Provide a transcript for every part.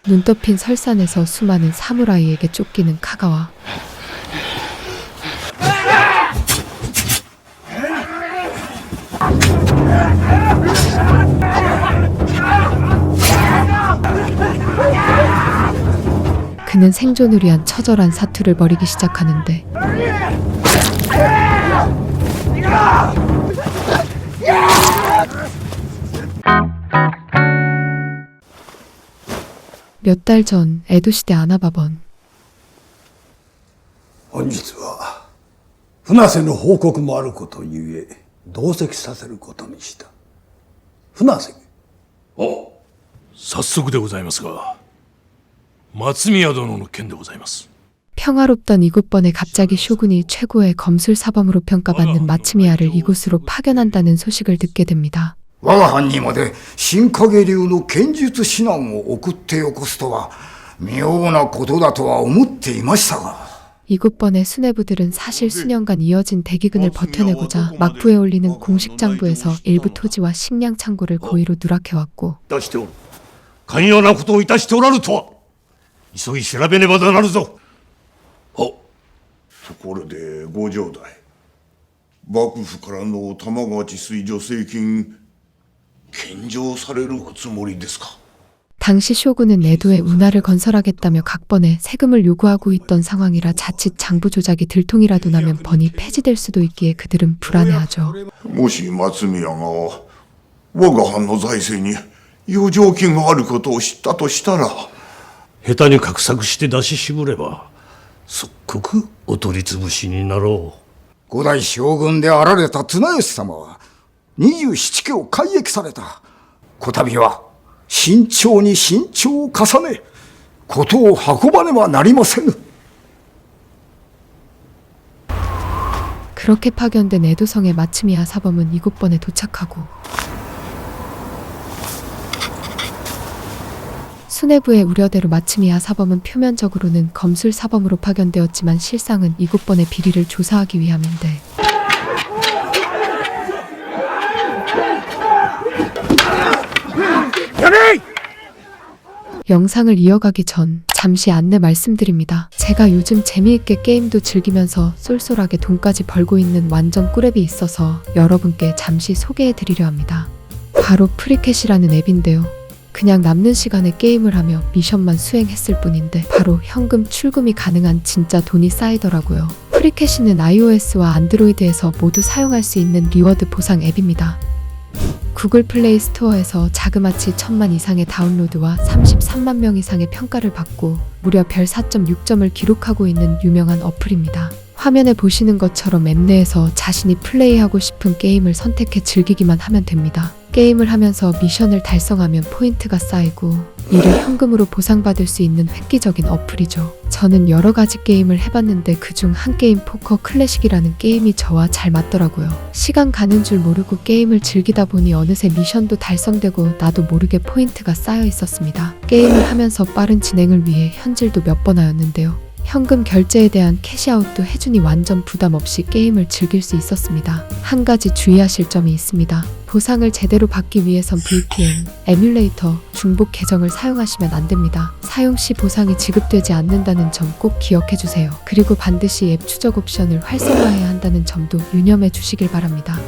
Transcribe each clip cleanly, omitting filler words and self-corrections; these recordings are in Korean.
눈떠핀 설산에서 수많은 사무라이에게 쫓기는 카가와. 그는 생존을 위한 처절한 사투를 벌이기 시작하는데 몇 달 전 에도시대 아나바번. 本日は船瀬の報告もあることゆえ同席させることにした。船瀬。早速でございますが、松宮殿の件でございます。 평화롭던 이곳번에 갑자기 쇼군이 최고의 검술 사범으로 평가받는 마츠미야를 이곳으로 파견한다는 소식을 듣게 됩니다. 我が藩にまで新影流の剣術指南を送ってよこすとは妙なことだとは思っていましたが 이곳번의 수뇌부들은 사실 수년간 이어진 대기근을 버텨내고자 막부에 올리는 공식 장부에서 일부 토지와 식량 창고를 고의로 누락해왔고 出しておる。寛容なことをいたしておらぬとは、急ぎ調べねばなるぞ。ところでご城代、幕府からの玉川治水助成金献上されるおつもりですか？ 당시 쇼군은 에도에 운하를 건설하겠다며 각번에 세금을 요구하고 있던 상황이라 자칫 장부 조작이 들통이라도 나면 번이 폐지될 수도 있기에 그들은 불안해하죠. もし松宮が我が藩の財政に余剰金があることを知ったとしたら、下手に画策して出し渋れば、即刻お取り潰しになろう。 5代将軍であられた綱吉様は27家を改易された。こたびは慎重に慎重を重ね事を運ばねばなりませぬ。 그렇게 파견된 에도성의 마츠미야 사범은 이곳번에 도착하고 수뇌부의 우려대로 마츠미야 사범은 표면적으로는 검술 사범으로 파견되었지만 실상은 이곳번의 비리를 조사하기 위함인데 영상을 이어가기 전 잠시 안내 말씀드립니다. 제가 요즘 재미있게 게임도 즐기면서 쏠쏠하게 돈까지 벌고 있는 완전 꿀앱이 있어서 여러분께 잠시 소개해드리려 합니다. 바로 프리캣이라는 앱인데요. 그냥 남는 시간에 게임을 하며 미션만 수행했을 뿐인데 바로 현금 출금이 가능한 진짜 돈이 쌓이더라고요. 프리캣이는 iOS와 안드로이드에서 모두 사용할 수 있는 리워드 보상 앱입니다. 구글 플레이 스토어에서 자그마치 1000만 이상의 다운로드와 33만 명 이상의 평가를 받고 무려 별 4.6점을 기록하고 있는 유명한 어플입니다. 화면에 보시는 것처럼 앱 내에서 자신이 플레이하고 싶은 게임을 선택해 즐기기만 하면 됩니다. 게임을 하면서 미션을 달성하면 포인트가 쌓이고 이를 현금으로 보상받을 수 있는 획기적인 어플이죠. 저는 여러 가지 게임을 해봤는데 그중 한 게임 포커 클래식이라는 게임이 저와 잘 맞더라고요. 시간 가는 줄 모르고 게임을 즐기다 보니 어느새 미션도 달성되고 나도 모르게 포인트가 쌓여 있었습니다. 게임을 하면서 빠른 진행을 위해 현질도 몇 번 하였는데요. 현금 결제에 대한 캐시아웃도 해주니 완전 부담 없이 게임을 즐길 수 있었습니다. 한 가지 주의하실 점이 있습니다. 보상을 제대로 받기 위해선 VPN, 에뮬레이터, 중복 계정을 사용하시면 안 됩니다. 사용 시 보상이 지급되지 않는다는 점 꼭 기억해 주세요. 그리고 반드시 앱 추적 옵션을 활성화해야 한다는 점도 유념해 주시길 바랍니다.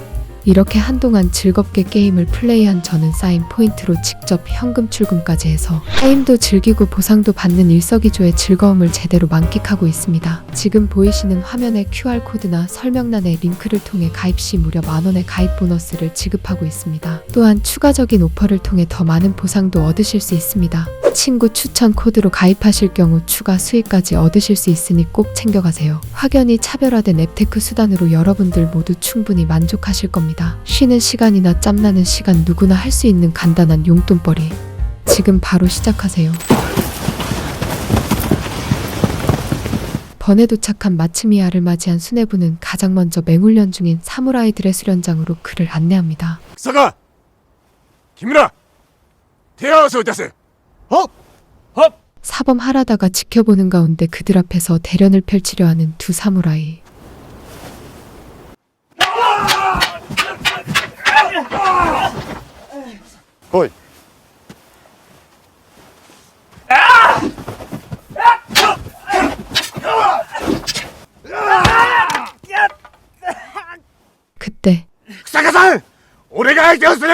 이렇게 한동안 즐겁게 게임을 플레이한 저는 쌓인 포인트로 직접 현금 출금까지 해서 게임도 즐기고 보상도 받는 일석이조의 즐거움을 제대로 만끽하고 있습니다. 지금 보이시는 화면의 QR코드나 설명란의 링크를 통해 가입 시 무려 만원의 가입 보너스를 지급하고 있습니다. 또한 추가적인 오퍼를 통해 더 많은 보상도 얻으실 수 있습니다. 친구 추천 코드로 가입하실 경우 추가 수익까지 얻으실 수 있으니 꼭 챙겨가세요. 확연히 차별화된 앱테크 수단으로 여러분들 모두 충분히 만족하실 겁니다. 쉬는 시간이나 짬나는 시간 누구나 할 수 있는 간단한 용돈벌이. 지금 바로 시작하세요. 번에 도착한 마츠미야를 맞이한 수뇌부는 가장 먼저 맹훈련 중인 사무라이들의 수련장으로 그를 안내합니다. 사가! 김이라! 대하서 다세! 헙! 헙! 사범하라다가 지켜보는 가운데 그들 앞에서 대련을 펼치려 하는 두 사무라이. 来い。그때 日下さん、俺が相手をする。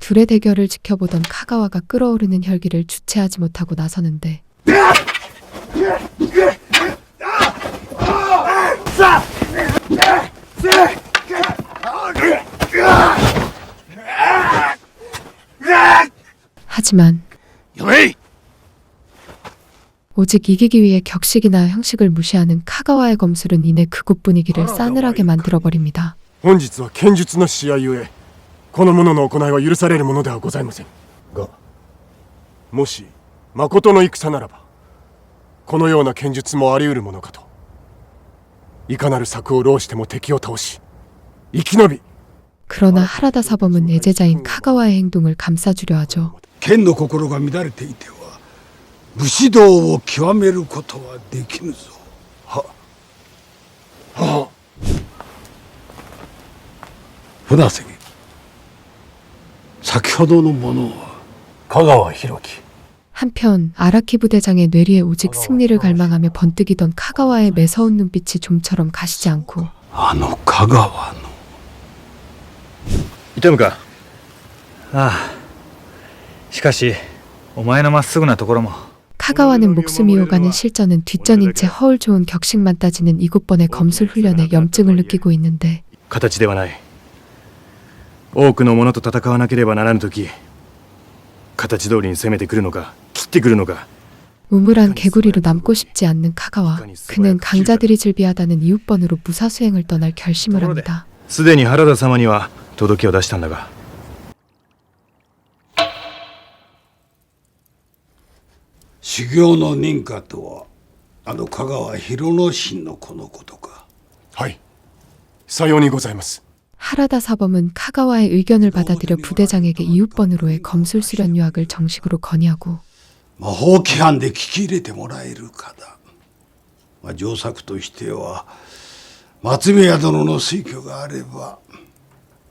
둘의 대결을 지켜보던 카가와가 끓어오르는 혈기를 주체하지 못하고 나서는데 하지만 やめい。 오직 이기기 위해 격식이나 형식을 무시하는 카가와의 검술은 이내 그곳 분위기를 싸늘하게 만들어버립니다. 本日は剣術の試合ゆえ、この者の行いは許されるものではございませんが、もし誠の戦ならば、このような剣術もあり得るものかと。いかなる策を浪しても敵を倒し、生き延び 그러나 하라다 사범은 애제자인 카가와의 행동을 감싸주려 하죠. 剣の心が乱れていては武士道を極めることはできぬぞ。は船瀬先ほどのものは香川博樹。 한편 아라키 부대장의 뇌리에 오직 승리를 갈망하며 번뜩이던 카가와의 매서운 눈빛이 좀처럼 가시지 않고 あの香川の痛むか。ああ。しかしお前のまっすぐなところも。 카가와는 목숨이 오가는 실전은 뒷전인 채 허울 좋은 격식만 따지는 이곳번의 검술 훈련에 염증을 느끼고 있는데 形ではない。多くの者と戦わなければならぬとき、形通りに攻めてくるのか切ってくるのか。 우물한 개구리로 남고 싶지 않는 카가와. 그는 강자들이 즐비하다는 이웃번으로 무사수행을 떠날 결심을 합니다. すでに原田様には届けを出したんだが。 修行の認可とはあの香川広之進の子のことか。はい、さようにございます。 하라다 사범은 카가와의 의견을 받아들여 부대장에게 이웃번으로의 검술 수련 유학을 정식으로 건의하고 魔法規範で聞き入れてもらえるかだ。上策としては松宮殿の推挙があれば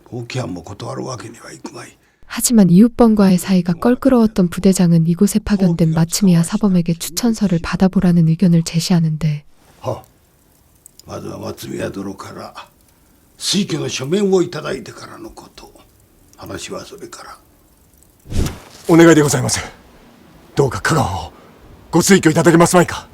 法規範も断るわけにはいくまい。 하지만 이웃번과의 사이가 껄끄러웠던 부대장은 이곳에 파견된 마츠미야 사범에게 추천서를 받아보라는 의견을 제시하는데 まずは松宮殿から推挙の書面をいただいてからのこと。話はそれから。お願いでございます。どうか香川をご推挙いただけますまいか。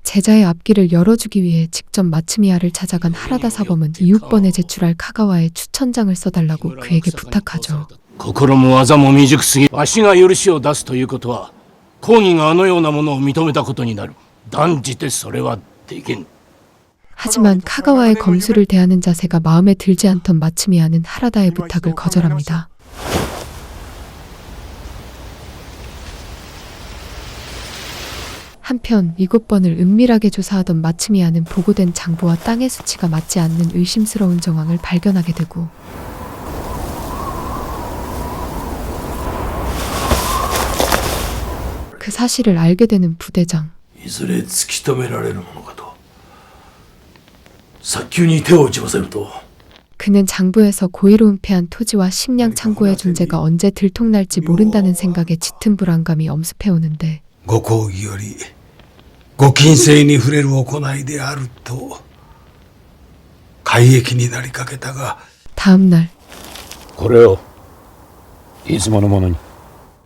제자의 앞길을 열어주기 위해 직접 마츠미야를 찾아간 하라다 사범은 이웃번에 제출할 카가와의 추천장을 써달라고 그에게 부탁하죠. 心も技も未熟すぎ、わしが許しを出すということは公儀があのようなものを認めたことになる。断じてそれはできん。 하지만 카가와의 검술을 대하는 자세가 마음에 들지 않던 마츠미야는 하라다의 부탁을 거절합니다. 한편 이곳번을 은밀하게 조사하던 마츠미야는 보고된 장부와 땅의 수치가 맞지 않는 의심스러운 정황을 발견하게 되고 그 사실을 알게 되는 부대장. いずれ突き止められるものかと。早急に手を打ちませると。 그는 장부에서 고의로 은폐한 토지와 식량 창고의 존재가 언제 들통날지 모른다는 생각에 짙은 불안감이 엄습해오는데 ご公儀よりご禁制に触れる行いであると改易になりかけたが 다음날 これをいつものものに。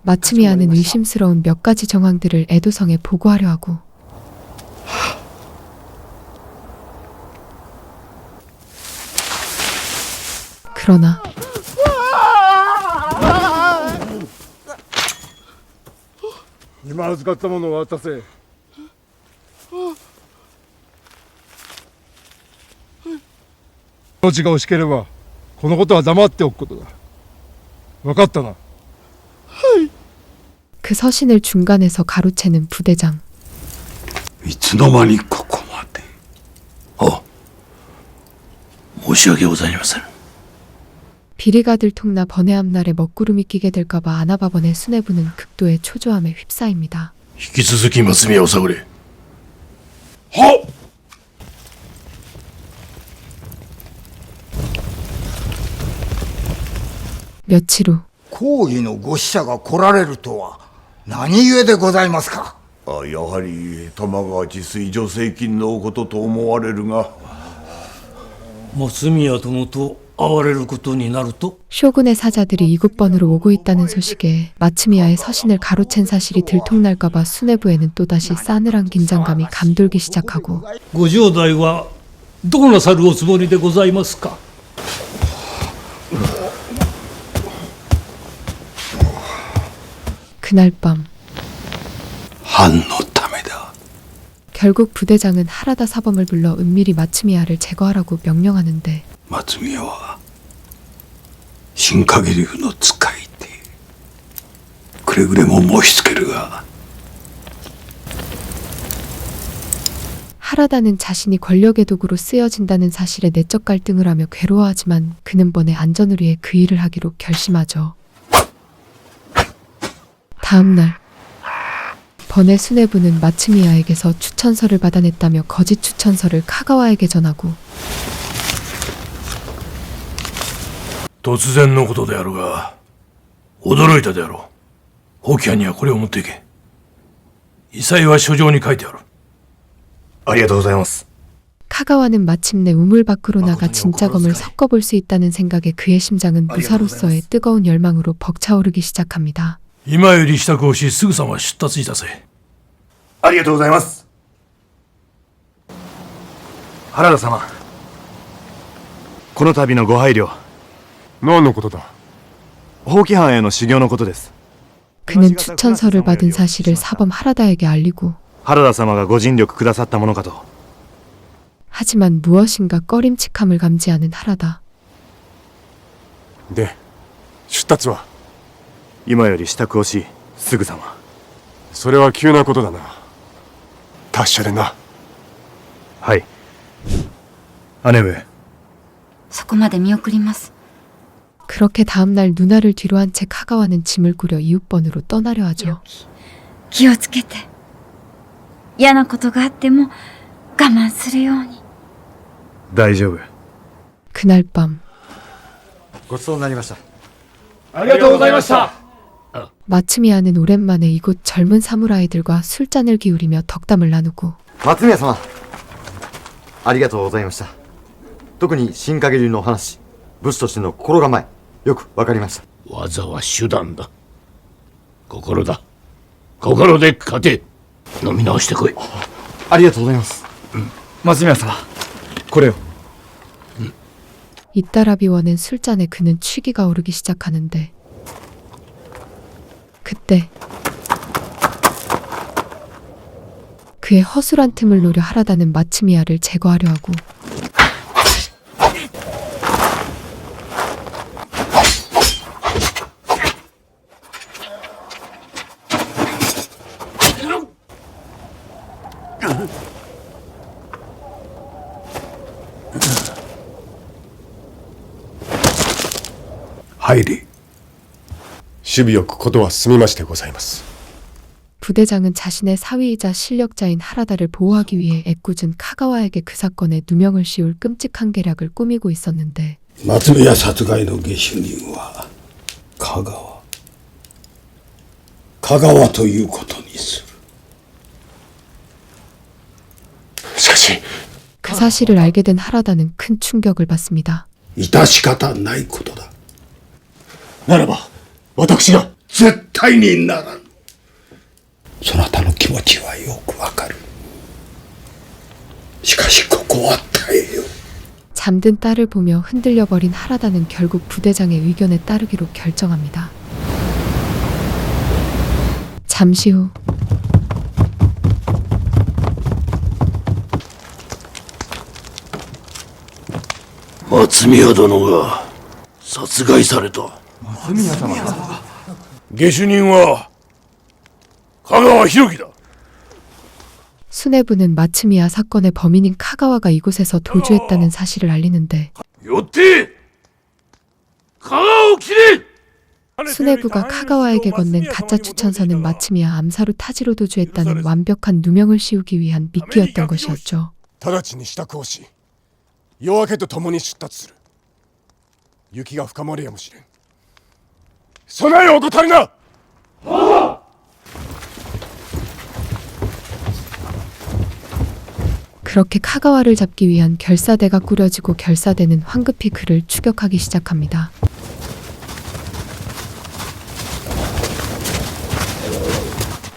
마츠미야는 의심스러운 몇 가지 정황들을 에도성에 보고하려 하고 그러나 今預かったものを渡せ。命が惜しければこのことは黙っておくことだ。分かったな。 그 서신을 중간에서 가로채는 부대장. いつの間にここまで。申し訳ございません。 비리가 들통나 번외 앞날에 먹구름이 끼게 될까봐 아나바번의 수뇌부는 극도의 초조함에 휩싸입니다. 引き続き松宮を探れ。 며칠 후公儀のご使者が来られるとは何故でございますか。やはり玉川治水助成金のことと思われるが、松宮殿と会われることになると 쇼군의 사자들이 이국번으로 오고 있다는 소식에 마츠미야의 서신을 가로챈 사실이 들통날까봐 수뇌부에는 또다시 싸늘한 긴장감이 감돌기 시작하고 ご城代はどうなさるおつもりでございますか。 그날 밤 藩のためだ。 결국 부대장은 하라다 사범을 불러 은밀히 마츠미야를 제거하라고 명령하는데 松宮は新影流の使い手。くれぐれも申しつけるが、 하라다는 자신이 권력의 도구로 쓰여진다는 사실에 내적 갈등을 하며 괴로워하지만 그는 번의 안전을 위해 그 일을 하기로 결심하죠. 다음날 번의 수뇌부는 마츠미야에게서 추천서를 받아냈다며 거짓 추천서를 카가와에게 전하고 突然のことであるが驚いたであろう。宝器屋にはこれを持っていけ。異彩は書状に書いてある。ありがとうございます。 카가와는 마침내 우물 밖으로 나가 진짜 검을 섞어볼 수 있다는 생각에 그의 심장은 무사로서의 뜨거운 열망으로 벅차오르기 시작합니다. 今より支度をしすぐさま出立いたせ。ありがとうございます。原田様、この度のご配慮、何のことだ。宝器藩への修行のことです。 그는 추천서를 받은 사실을 사범 하라다에게 알리고 原田様がご尽力くださったものかと。 하지만 무엇인가 꺼림칙함을 감지하는 하라다. で、出立は。今より支度をしすぐさま。それは急なことだな。達者でな。はい。姉上、そこまで見送ります。 그렇게 다음날 누나를 뒤로 한 채 카가와는 짐을 꾸려 이웃번으로 떠나려 하죠. 気をつけて。嫌なことがあっても我慢するように。大丈夫。 그날 밤 ごちそうになりました。ありがとうございました。 마츠미야는 오랜만에 이곳 젊은 사무라이들과 술잔을 기울이며 덕담을 나누고 松宮様、ありがとうございました。特に新影流のお話、武士としての心構え、よくわかりました。技は手段だ。心だ。心で勝て。飲み直してこい。ありがとうございます。松宮様、これを。 잇따라 비워낸 술잔에 그는 취기가 오르기 시작하는데 그때 그의 허술한 틈을 노려 하라다는 마츠미야를 제거하려 하고入り。守備よくことは済みましてございます。 부대장은 자신의 사위이자 실력자인 하라다를 보호하기 위해 애꿎은 카가와에게 그 사건에 누명을 씌울 끔찍한 계략을 꾸미고 있었는데 松宮殺害の下手人は香川。香川ということにする。しかし、 그 사실을 알게 된 하라다는 큰 충격을 받습니다. 致し方ないことだ。ならば私が。絶対にならん。そなたの気持ちはよくわかる。しかしここは耐えよ。 잠든 딸을 보며 흔들려 버린 하라다는 결국 부대장의 의견에 따르기로 결정합니다. 잠시 후 마츠미야殿が殺害された。下手人は香川博樹だ。 수뇌부는 마츠미야 사건의 범인인 카가와가 이곳에서 도주했다는 사실을 알리는데 よって香川を切れ。 수뇌부가 카가와에게 건넨 가짜 추천서는 마츠미야 암살 후 타지로 도주했다는 완벽한 누명을 씌우기 위한 미끼였던 것이었죠. 直ちに支度をし、夜明けと共に出立する。雪が深まるやもしれん。備えを怠るな。 그렇게 카가와를 잡기 위한 결사대가 꾸려지고 결사대는 황급히 그를 추격하기 시작합니다.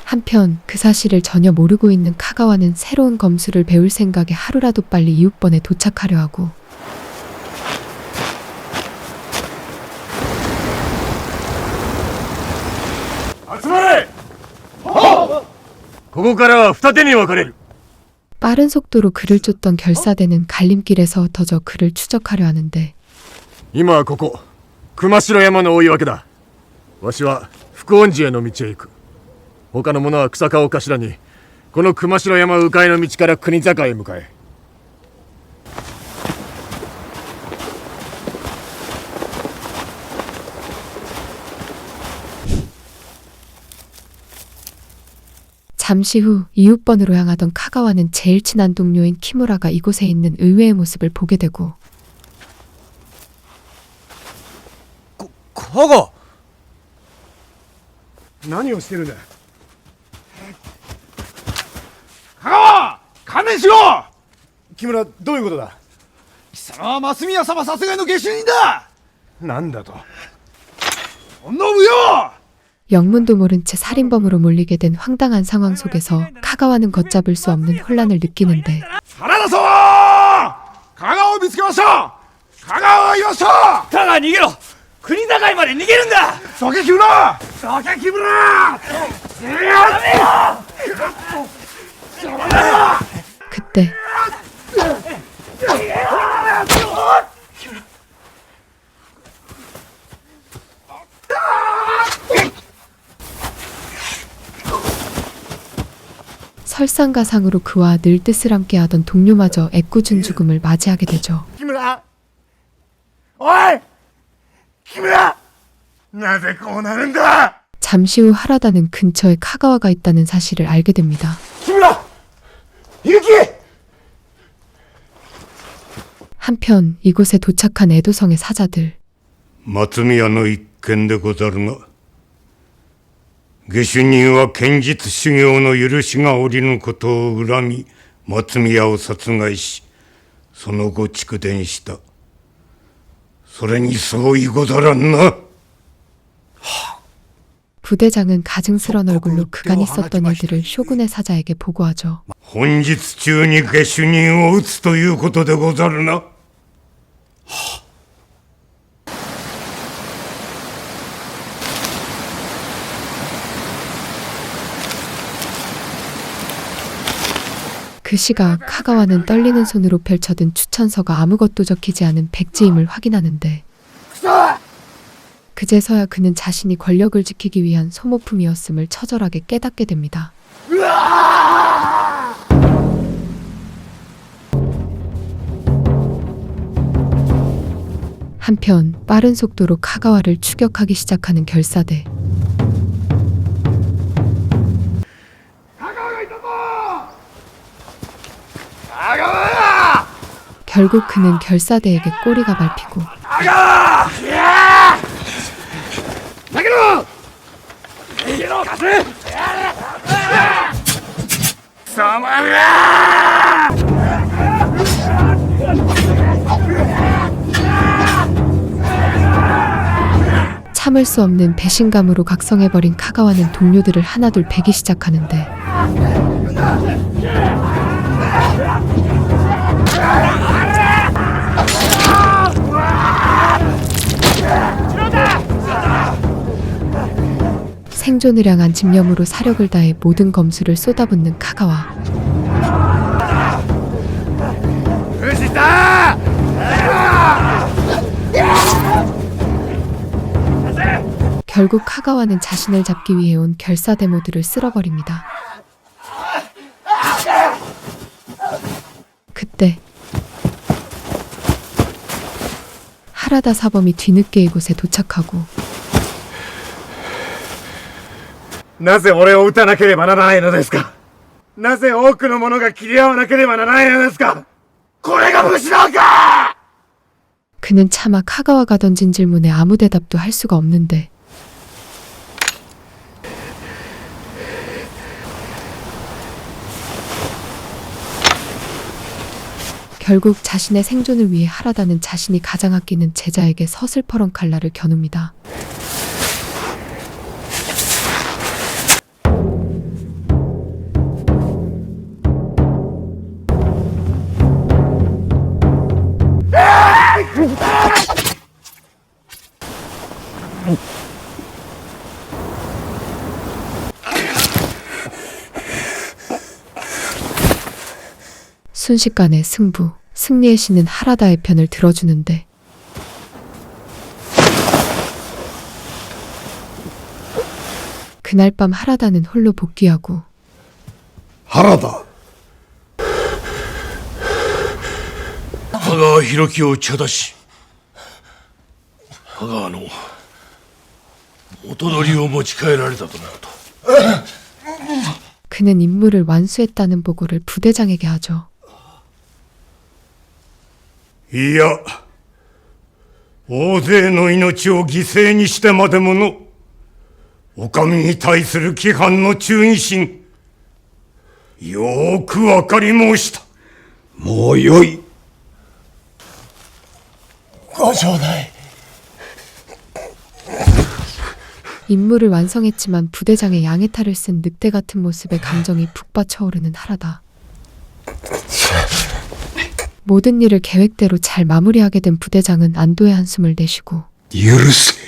한편 그 사실을 전혀 모르고 있는 카가와는 새로운 검수를 배울 생각에 하루라도 빨리 이웃번에 도착하려 하고ここからは二手に分かれる。 빠른 속도로 그를 쫓던 결사대는 갈림길에서 흩어져 그를 추적하려 하는데 今はここ熊代山の大岩家だ。わしは福音寺への道へ行く。他の者は草川を頭にこの熊代山迂回の道から国境へ向かえ。 잠시 후 이웃번으로 향하던 카가와는 제일 친한 동료인 키무라가 이곳에 있는 의외의 모습을 보게 되고 カガ何をしてるんだ。香川観念しろ。木村どういうことだ。貴様は増宮様殺害の下手人だ。なんだと。信よ。 영문도 모른 채 살인범으로 몰리게 된 황당한 상황 속에서 카가와는 걷잡을 수 없는 혼란을 느끼는데 原田様香川を見つけました。香川がいました。香川逃げろ。国境まで逃げるんだ。どけ木村。どけ木村。 그때 설상가상으로 그와 늘 뜻을 함께하던 동료마저 애꿎은 죽음을 맞이하게 되죠. 木村おい木村なぜこうなるんだ。 잠시 후 하라다는 근처에 카가와가 있다는 사실을 알게 됩니다. 木村ゆき 한편 이곳에 도착한 에도성의 사자들 松宮の一件でござるが、下手人は剣術修行の許しが下りぬことを恨み、松宮を殺害し、その後逐電した。それに相違ござらんな。 부대장은 가증스런 얼굴로 그간 있었던 일들을 쇼군의 사자에게 보고하죠. 本日中に下手人を撃つということでござるな。 그 시각 카가와는 떨리는 손으로 펼쳐든 추천서가 아무것도 적히지 않은 백지임을 확인하는데 그제서야 그는 자신이 권력을 지키기 위한 소모품이었음을 처절하게 깨닫게 됩니다. 한편 빠른 속도로 카가와를 추격하기 시작하는 결사대. 결국 그는 결사대에게 꼬리가 밟히고 참을 수 없는 배신감으로 각성해버린 카가와는 동료들을 하나둘 베기 시작하는데 생존을 향한 집념으로 사력을 다해 모든 검수를 쏟아붓는 카가와. 결국 카가와는 자신을 잡기 위해 온 결사대 모두를 쓸어버립니다. 그때 하라다 사범이 뒤늦게 이곳에 도착하고 なぜ俺を撃たなければならないのですか。なぜ多くの者が切り合わなければならないのですか。これが武士道か。 그는 차마 카가와가 던진 질문에 아무 대답도 할 수가 없는데 결국 자신의 생존을 위해 하라다는 자신이 가장 아끼는 제자에게 서슬퍼런 칼날을 겨눕니다. 순식간에 승리의 신은 하라다의 편을 들어주는데 그날 밤 하라다는 홀로 복귀하고 原田香川博樹を打ち果たし香川の元取りを持ち帰られたとなると 그는 임무를 완수했다는 보고를 부대장에게 하죠. いや、大勢の命を犠牲にしてまでものお上に対する規範の忠義心、よーくわかり申した。もうよい。ご城代。 임무를 완성했지만 부대장의 양해탈을 쓴 늑대 같은 모습에 감정이 북받 쳐오르는 하라다. 모든 일을 계획대로 잘 마무리하게 된 부대장은 안도의 한숨을 내쉬고 許せ。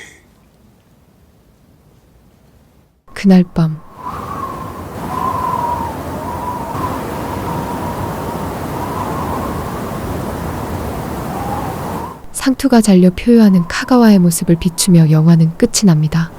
그날 밤 상투가 잘려 표효하는 카가와의 모습을 비추며 영화는 끝이 납니다.